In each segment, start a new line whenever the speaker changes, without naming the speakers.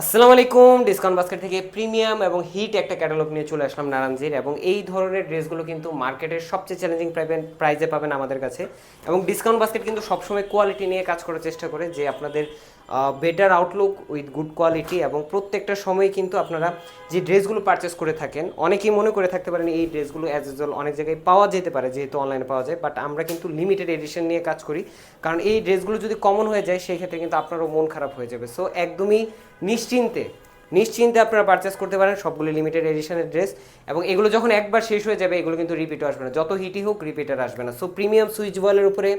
আসসালামু আলাইকুম। Discount basket থেকে প্রিমিয়াম এবং হিট একটা ক্যাটালগ নিয়ে চলে আসলাম নারায়ণজীর, এবং এই ধরনের ড্রেসগুলো কিন্তু মার্কেটের সবচেয়ে চ্যালেঞ্জিং প্রাইজে পাবেন আমাদের কাছে। এবং ডিসকাউন্ট বাস্কেট কিন্তু সবসময় কোয়ালিটি নিয়ে কাজ করার চেষ্টা করে, যে আপনাদের better Outlook with good quality. এবং প্রত্যেকটা সময় কিন্তু আপনারা যে ড্রেসগুলো পারচেস করে থাকেন, অনেকেই মনে করে থাকতে পারেন এই ড্রেসগুলো অ্যাজ ইউজুয়াল অনেক জায়গায় পাওয়া যেতে পারে, যেহেতু অনলাইনে পাওয়া যায়, বাট আমরা কিন্তু লিমিটেড এডিশন নিয়ে কাজ করি। কারণ এই ড্রেসগুলো যদি কমন হয়ে যায় সেই ক্ষেত্রে কিন্তু আপনারও মন খারাপ হয়ে যাবে। সো একদমই নিশ্চিন্তে নিশ্চিন্তে আপনারা পারচেস করতে পারেন সবগুলো লিমিটেড এডিশনের ড্রেস। এবং এগুলো যখন একবার শেষ হয়ে যাবে এগুলো কিন্তু রিপিটও আসবে না, যত হিটই হোক রিপিটার আসবে না। সো প্রিমিয়াম সুইচ বয়েলের উপরে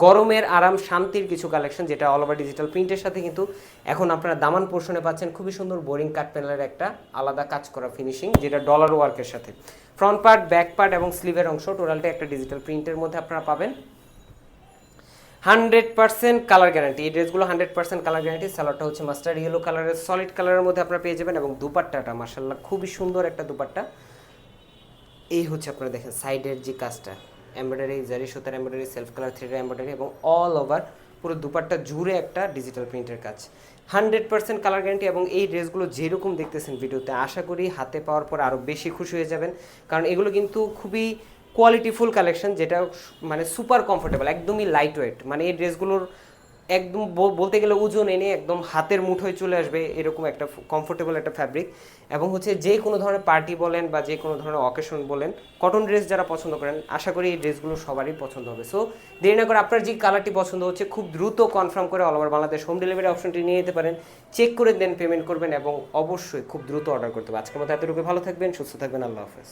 গরমের আরাম শান্তির কিছু কালেকশন, যেটা অল ওভার ডিজিটাল প্রিন্টের সাথে কিন্তু এখন আপনারা দামান পোর্শনে পাচ্ছেন খুবই সুন্দর বোরিং কাট প্যানেলের একটা আলাদা কাজ করা ফিনিশিং, যেটা ডলার ওয়ার্কের সাথে ফ্রন্ট পার্ট, ব্যাক পার্ট এবং স্লিভের অংশ টোটালটা একটা ডিজিটাল প্রিন্টের মধ্যে আপনারা পাবেন। 100% কালার গ্যারান্টি, এই ড্রেসগুলো 100% কালার গ্যারান্টি। সালোয়ারটা হচ্ছে মাস্টার্ড ইয়েলো কালারের সলিড কালারের মধ্যে আপনারা পেয়ে যাবেন, এবং দুপাট্টাটা মাশাআল্লাহ খুবই সুন্দর একটা দুপাট্টা। এই হচ্ছে আপনারা দেখেন সাইডের যে কাজটা, এমব্রয়ডারি, জারি সুতার embroidery, self colour thread embroidery, এবং অল ওভার পুরো দুপাট্টা জুড়ে একটা ডিজিটাল প্রিন্টের কাজ। 100% কালার গ্যারান্টি। এবং এই ড্রেসগুলো যেরকম দেখতেছেন ভিডিওতে, আশা করি হাতে পাওয়ার পর আরও বেশি খুশি হয়ে যাবেন, কারণ এগুলো কিন্তু খুবই কোয়ালিটিফুল কালেকশন, যেটা মানে সুপার কমফোর্টেবল, একদমই লাইট ওয়েট। মানে এই ড্রেসগুলোর একদম বলতে গেলে ওজন এনে একদম হাতের মুঠোয় চলে আসবে এরকম একটা কমফোর্টেবল একটা ফ্যাব্রিক। এবং হচ্ছে যে কোনো ধরনের পার্টি বলেন বা যে কোনো ধরনের অকেশন বলেন, কটন ড্রেস যারা পছন্দ করেন আশা করি এই ড্রেসগুলো সবারই পছন্দ হবে। সো দেরি না করে আপনার যে কালারটি পছন্দ হচ্ছে খুব দ্রুত কনফার্ম করে all over Bangladesh home delivery অপশনটি নিয়ে যেতে পারেন, চেক করে দেন পেমেন্ট করবেন, এবং অবশ্যই খুব দ্রুত অর্ডার করতে হবে। আজকের মতো এতটুকু, ভালো থাকবেন, সুস্থ থাকবেন, আল্লাহ হাফেজ।